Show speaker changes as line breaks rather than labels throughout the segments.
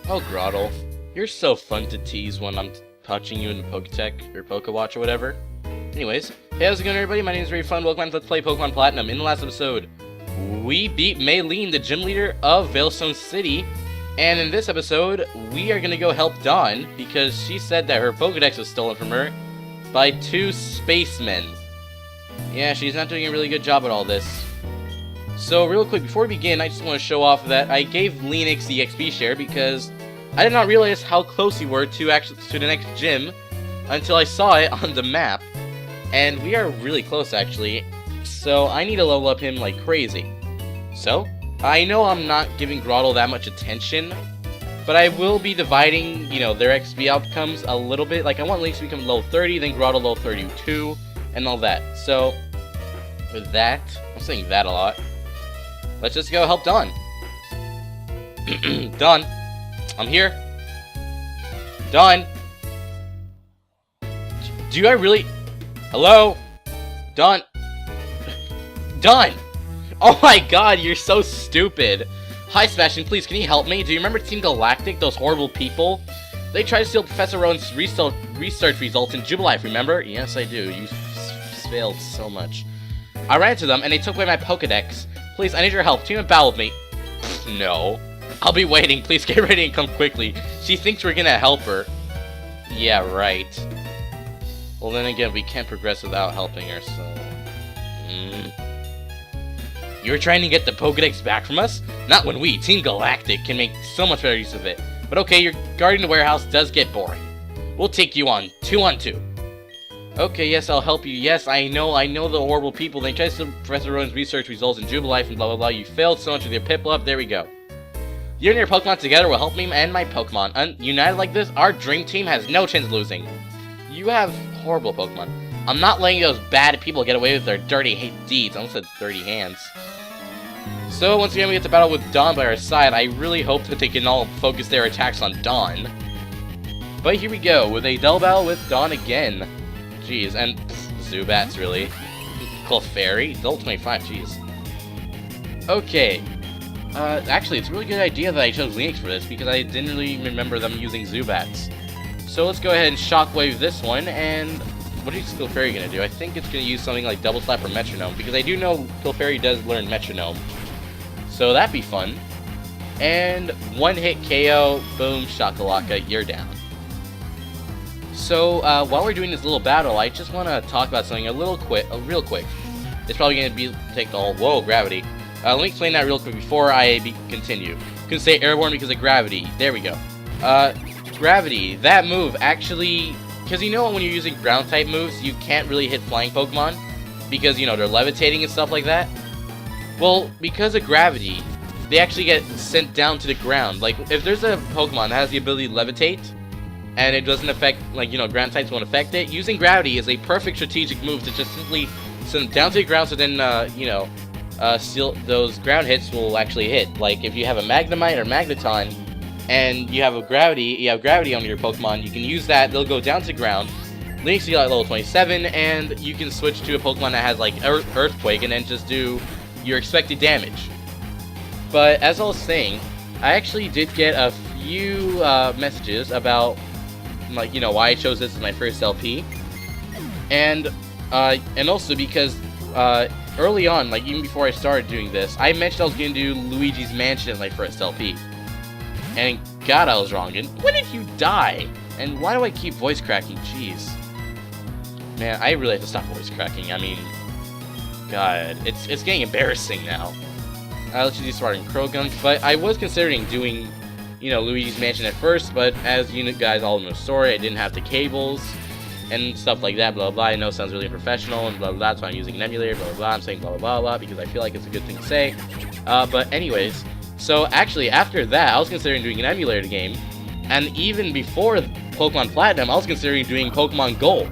Oh, Grottle. You're so fun to tease when I'm touching you in the Pokedex or Pokewatch or whatever. Anyways, hey, how's it going, everybody? My name is Raved. Welcome to Let's Play Pokemon Platinum. In the last episode, we beat Maylene, the gym leader of Veilstone City. And in this episode, we are going to go help Dawn because she said that her Pokedex was stolen from her by 2 Spacemen. Yeah, she's not doing a really good job at all this. So, real quick, before we begin, I just want to show off that I gave Lennox the XP share because I did not realize how close we were to the next gym until I saw it on the map. And we are really close, actually. So, I need to level up him like crazy. So, I know I'm not giving Grottle that much attention, but I will be dividing, their XP outcomes a little bit. Like, I want Lynx to become level 30, then Grottle level 32, and all that. So, with that, I'm saying that a lot. Let's just go help Dawn. Dawn, I'm here. Dawn. Do I really... Hello? Dawn. Dawn! Oh my god, you're so stupid. Hi, Sebastian, please, can you help me? Do you remember Team Galactic, those horrible people? They tried to steal Professor Rowan's research results in Jubilife, remember? Yes, I do. You failed so much. I ran into them, and they took away my Pokedex. Please, I need your help. Team up battle with me. No. I'll be waiting. Please get ready and come quickly. She thinks we're gonna help her. Yeah, right. Well, then again, we can't progress without helping her, so... You're trying to get the Pokedex back from us? Not when we, Team Galactic, can make so much better use of it. But okay, your guarding the warehouse does get boring. We'll take you on 2-on-2. Okay, yes, I'll help you. Yes, I know the horrible people. They tried to steal Professor Rowan's research results in Jubilife and blah blah blah. You failed so much with your Piplup. There we go. You and your Pokemon together will help me and my Pokemon. United like this, our dream team has no chance of losing. You have horrible Pokemon. I'm not letting those bad people get away with their dirty deeds. I almost said dirty hands. So, once again, we get to battle with Dawn by our side. I really hope that they can all focus their attacks on Dawn. But here we go, with a double battle with Dawn again. Jeez, and Zubats, really. Clefairy? Level 25, jeez. Okay. Actually, it's a really good idea that I chose Lennox for this, because I didn't really remember them using Zubats. So let's go ahead and Shockwave this one, and what is Clefairy going to do? I think it's going to use something like Double Slap or Metronome, because I do know Clefairy does learn Metronome. So that'd be fun. And one-hit KO, boom, shakalaka, you're down. So, while we're doing this little battle, I just want to talk about something real quick. It's probably going to take the whole... Whoa, gravity. Let me explain that real quick before I continue. Couldn't say airborne because of gravity. There we go. Gravity, that move actually... Because when you're using ground-type moves, you can't really hit flying Pokemon. Because, they're levitating and stuff like that. Well, because of gravity, they actually get sent down to the ground. Like, if there's a Pokemon that has the ability to levitate... and it doesn't affect, ground types won't affect it. Using gravity is a perfect strategic move to just simply send them down to the ground so then, still those ground hits will actually hit. Like, if you have a Magnemite or Magneton, and you have gravity on your Pokemon, you can use that, they'll go down to the ground. Links you at level 27, and you can switch to a Pokemon that has, like, Earthquake, and then just do your expected damage. But, as I was saying, I actually did get a few messages about why I chose this as my first LP, and also because early on, even before I started doing this, I mentioned I was going to do Luigi's Mansion as my first LP, and God, I was wrong. And when did you die? And why do I keep voice cracking? Jeez, man, I really have to stop voice cracking. I mean, God, it's getting embarrassing now. Let's just start in Croagunk, but I was considering doing Luigi's Mansion at first, but as you guys all know the story, I didn't have the cables and stuff like that, blah, blah, blah. I know it sounds really unprofessional and blah, blah, blah, so I'm using an emulator, blah, blah, blah. I'm saying blah, blah, blah, blah, because I feel like it's a good thing to say. But anyways, so actually, after that, I was considering doing an emulator game, and even before Pokemon Platinum, I was considering doing Pokemon Gold,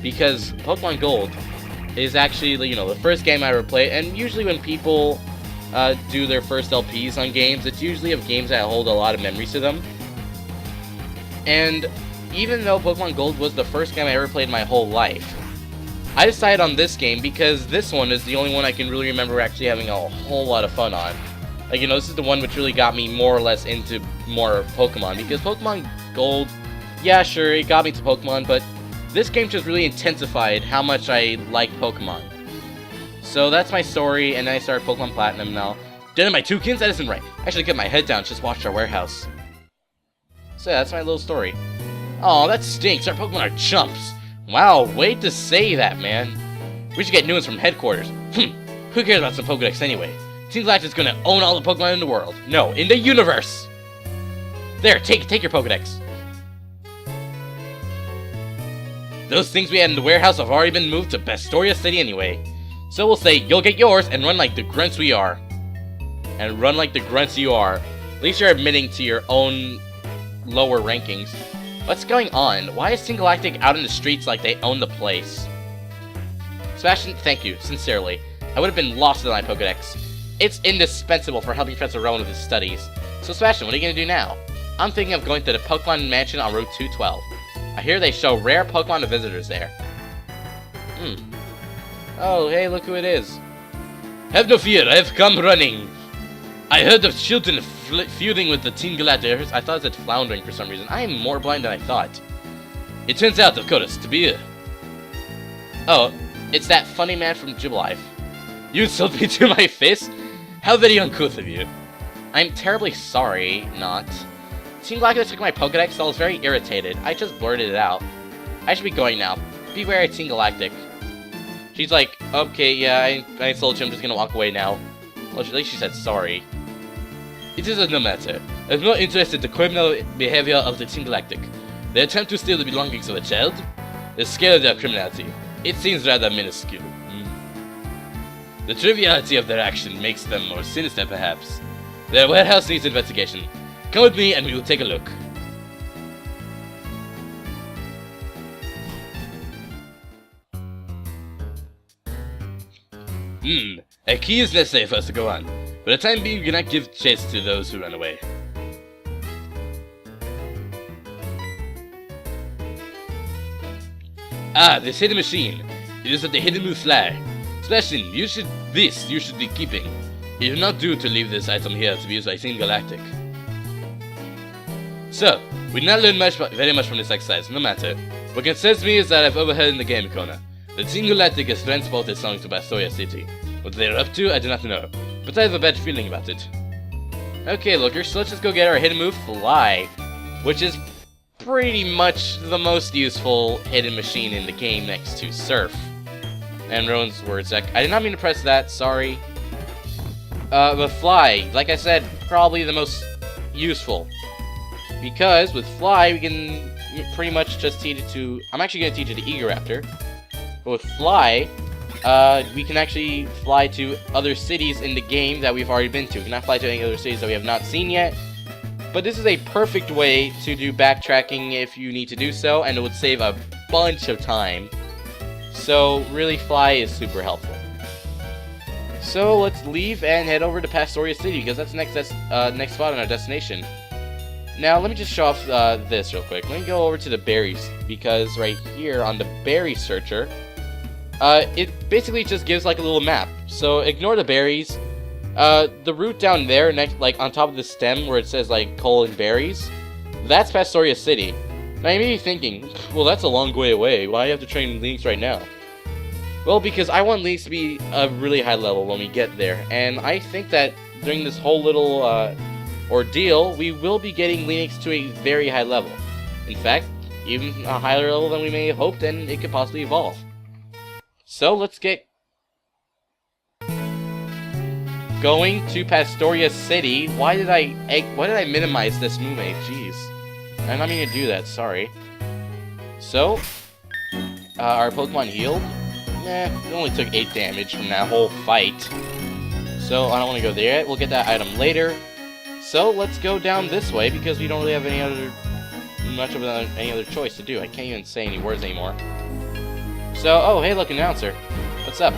because Pokemon Gold is actually, the first game I ever played, and usually when people do their first LPs on games, it's usually of games that hold a lot of memories to them. And even though Pokemon Gold was the first game I ever played in my whole life, I decided on this game because this one is the only one I can really remember actually having a whole lot of fun on. Like, you know, this is the one which really got me more or less into more Pokemon, because Pokemon Gold, yeah, sure, it got me to Pokemon, but this game just really intensified how much I like Pokemon. So that's my story, and then I started Pokemon Platinum now. Dead my toucans? That isn't right. I should get my head down, just watch our warehouse. So yeah, that's my little story. Oh, that stinks. Our Pokemon are chumps. Wow, wait to say that, man. We should get new ones from headquarters. Who cares about some Pokedex anyway? Seems like it's gonna own all the Pokemon in the world. No, in the universe! There, take your Pokedex. Those things we had in the warehouse have already been moved to Bastoria City anyway. So we'll say, you'll get yours, and run like the grunts we are. And run like the grunts you are. At least you're admitting to your own lower rankings. What's going on? Why is Team Galactic out in the streets like they own the place? Sebastian, thank you, sincerely. I would have been lost without my Pokedex. It's indispensable for helping Professor Rowan with his studies. So Sebastian, what are you going to do now? I'm thinking of going to the Pokemon Mansion on Route 212. I hear they show rare Pokemon to visitors there. Oh, hey, look who it is. Have no fear, I have come running. I heard of children feuding with the Team Galactic. I thought it said floundering for some reason. I am more blind than I thought. It turns out, of course, to be Oh, it's that funny man from Jubilife. You insult me to my face? How very uncouth of you. I'm terribly sorry, not. Team Galactic took my Pokedex, so I was very irritated. I just blurted it out. I should be going now. Beware, Team Galactic. She's like, okay, yeah, I insulted you, I'm just gonna walk away now. Well, at least she said sorry. It is no matter. I'm not interested in the criminal behavior of the Team Galactic. They attempt to steal the belongings of a child. The scale of their criminality. It seems rather minuscule. The triviality of their action makes them more sinister, perhaps. Their warehouse needs investigation. Come with me and we will take a look. A key is necessary for us to go on. For the time being, we cannot give chase to those who run away. Ah, this hidden machine. It is of the hidden move fly. Sebastian, you should be keeping. It is not due to leave this item here to be used by Team Galactic. So, we did not learn very much from this exercise, no matter. What concerns me is that I've overheard in the game corner. The Team Galactic has transported songs to Bastoria City. What they are up to, I do not know, but I have a bad feeling about it. Okay, lookers, so let's just go get our hidden move, Fly, which is pretty much the most useful hidden machine in the game next to Surf. And Rowan's words, I did not mean to press that, sorry. But Fly, like I said, probably the most useful. Because with Fly, we can pretty much just teach it to... I'm actually going to teach it to Eageraptor. But with Fly, we can actually fly to other cities in the game that we've already been to. We cannot fly to any other cities that we have not seen yet. But this is a perfect way to do backtracking if you need to do so, and it would save a bunch of time. So, really, Fly is super helpful. So, let's leave and head over to Pastoria City, because that's the next spot on our destination. Now, let me just show off this real quick. Let me go over to the berries, because right here on the berry searcher, it basically just gives like a little map. So, ignore the berries. The route down there, next, like on top of the stem where it says like berries, that's Pastoria City. Now you may be thinking, well, that's a long way away. Why do you have to train Lynx right now? Well, because I want Lynx to be a really high level when we get there, and I think that during this whole little ordeal, we will be getting Lynx to a very high level. In fact, even a higher level than we may have hoped, and it could possibly evolve. So let's get going to Pastoria City. Why did I minimize this move? Jeez. I'm not meaning to do that, sorry. So, our Pokemon healed? Nah, it only took 8 damage from that whole fight. So, I don't want to go there yet. We'll get that item later. So, let's go down this way, because we don't really have any other choice to do. I can't even say any words anymore. So, oh, hey, look, announcer. What's up?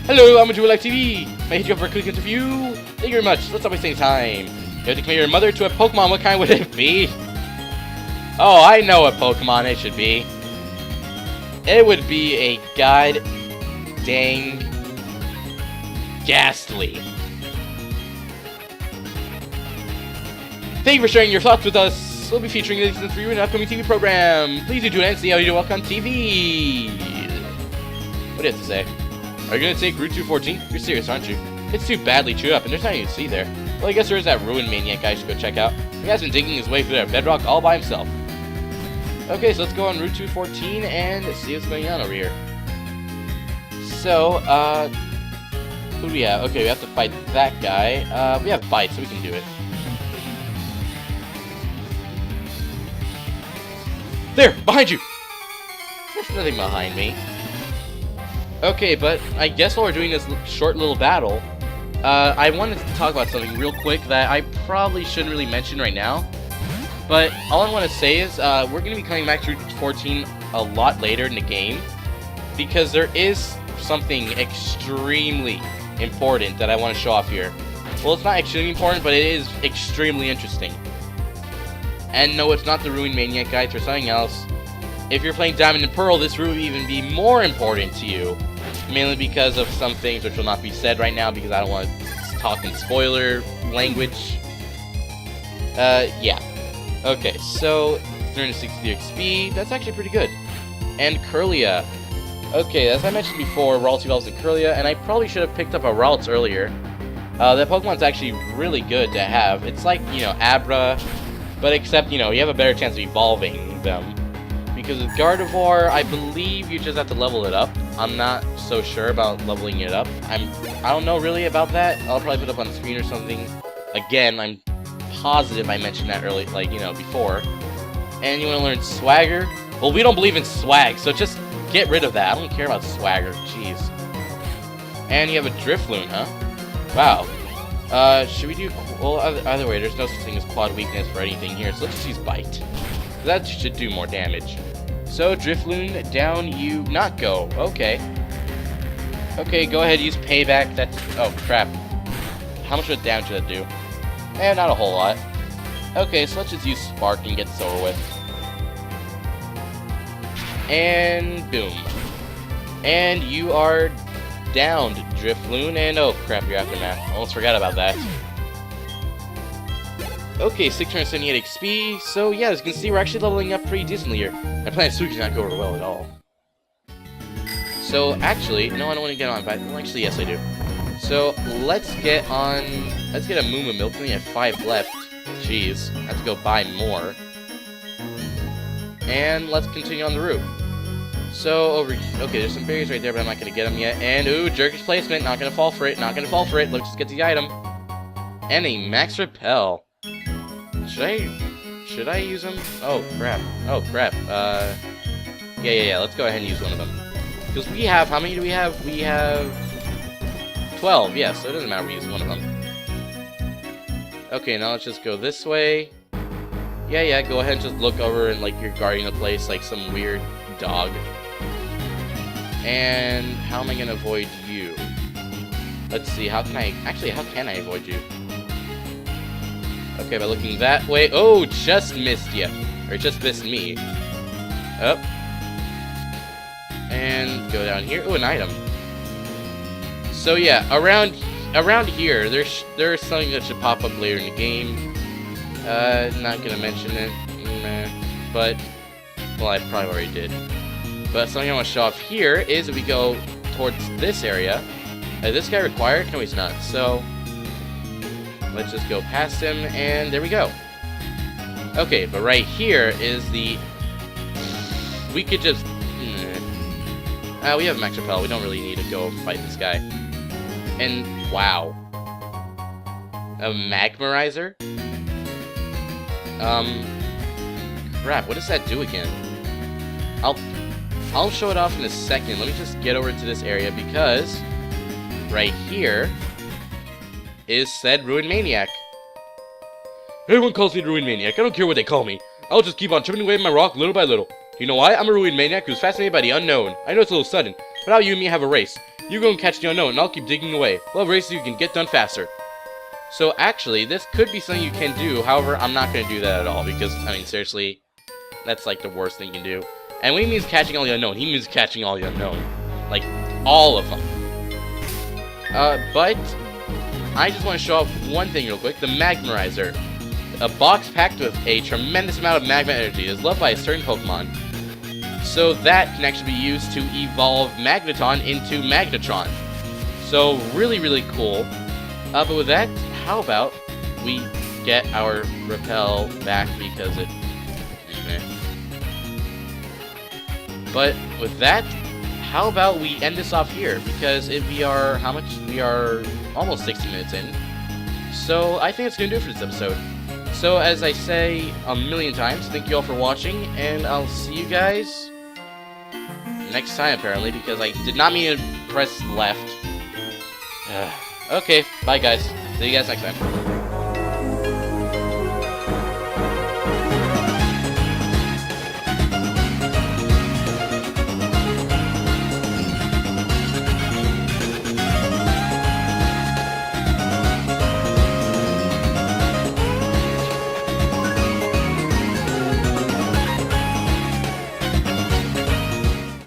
Hello, I'm a Live TV. May I hit you up for a quick interview? Thank you very much. Let's not waste any time. You have to compare your mother to a Pokemon. What kind would it be? Oh, I know what Pokemon it should be. It would be a god dang Ghastly. Thank you for sharing your thoughts with us. We'll be featuring this for you in an upcoming TV program. Please do tune in and see how you do walk on TV. What do you have to say? Are you going to take Route 214? You're serious, aren't you? It's too badly chewed up, and there's nothing to see there. Well, I guess there is that ruined maniac guy I should go check out. He has been digging his way through that bedrock all by himself. Okay, so let's go on Route 214 and see what's going on over here. So, who do we have? Okay, we have to fight that guy. We have bites, so we can do it. There! Behind you! There's nothing behind me. Okay, but I guess while we're doing this short little battle, I wanted to talk about something real quick that I probably shouldn't really mention right now. But all I want to say is, we're going to be coming back to Route 14 a lot later in the game, because there is something extremely important that I want to show off here. Well, it's not extremely important, but it is extremely interesting. And no, it's not the Ruined Maniac guy, it's for something else. If you're playing Diamond and Pearl, this will even be more important to you. Mainly because of some things which will not be said right now, because I don't want to talk in spoiler language. Yeah. Okay, so 360 XP, that's actually pretty good. And Curlia. Okay, as I mentioned before, Ralts evolves in Curlia, and I probably should have picked up a Ralts earlier. That Pokemon's actually really good to have. It's like, you know, Abra, but except, you know, you have a better chance of evolving them. Because with Gardevoir, I believe you just have to level it up. I'm not so sure about leveling it up. I don't know really about that. I'll probably put it up on the screen or something. Again, I'm positive I mentioned that early, like, you know, before. And you want to learn Swagger? Well, we don't believe in swag, so just get rid of that. I don't care about Swagger. Jeez. And you have a Drifloon, huh? Wow. Should we do... Well, either way, there's no such thing as quad weakness for anything here, so let's just use Bite. That should do more damage. So, Drifloon, down you... Not go. Okay. Okay, go ahead, use Payback. That's... Oh, crap. How much of damage did that do? Eh, not a whole lot. Okay, so let's just use Spark and get this over with. And boom. And you are downed, Drifloon, and oh crap, you're Aftermath. Almost forgot about that. Okay, 678 XP, so yeah, as you can see, we're actually leveling up pretty decently here. My plan Suki did not go over well at all. So, actually, no, I don't want to get on, but well, actually, yes, I do. So, let's get on, let's get a Moo Milk, we only have 5 left. Jeez, I have to go buy more. And let's continue on the route. So, over here, okay, there's some berries right there, but I'm not going to get them yet. And, ooh, Jerkish placement, not going to fall for it, not going to fall for it. Let's just get the item. And a Max Repel. Should I use them? Oh, crap. Oh, crap. Yeah, let's go ahead and use one of them. Because we have, how many do we have? We have 12, yeah, so it doesn't matter if we use one of them. Okay, now let's just go this way. Yeah, go ahead and just look over and, like, you're guarding the place like some weird dog. And how am I gonna avoid you? Let's see, how can I avoid you? Okay, by looking that way. Oh, just missed you. Or just missed me. Up. And go down here. Oh, an item. So yeah, around here, there's something that should pop up later in the game. Not gonna mention it. But, well, I probably already did. But something I want to show off here is if we go towards this area. Is this guy required? No, he's not. So, let's just go past him, and there we go. Okay, but right here is the... We could just... we have Max Repel. We don't really need to go fight this guy. And, wow. A Magmarizer? Crap, what does that do again? I'll show it off in a second. Let me just get over to this area, because... right here... is said Ruined Maniac. Everyone calls me the Ruined Maniac. I don't care what they call me. I'll just keep on chipping away at my rock little by little. You know why? I'm a Ruined Maniac who's fascinated by the unknown. I know it's a little sudden, but how you and me have a race. You go and catch the unknown, and I'll keep digging away. We'll have races you can get done faster. So actually, this could be something you can do. However, I'm not going to do that at all, because, I mean, seriously, that's like the worst thing you can do. And when he means catching all the unknown, he means catching all the unknown. Like, all of them. But... I just want to show off one thing real quick, the Magmarizer. a box packed with a tremendous amount of magma energy. It is loved by a certain Pokemon. So that can actually be used to evolve Magneton into Magnetron. So really, really cool. But with that, how about we get our Repel back because it... But with that, how about we end this off here? Because we are... How much? We are almost 60 minutes in. So I think it's going to do it for this episode. So as I say a million times, thank you all for watching, and I'll see you guys next time apparently, because I did not mean to press left. Okay, bye guys. See you guys next time.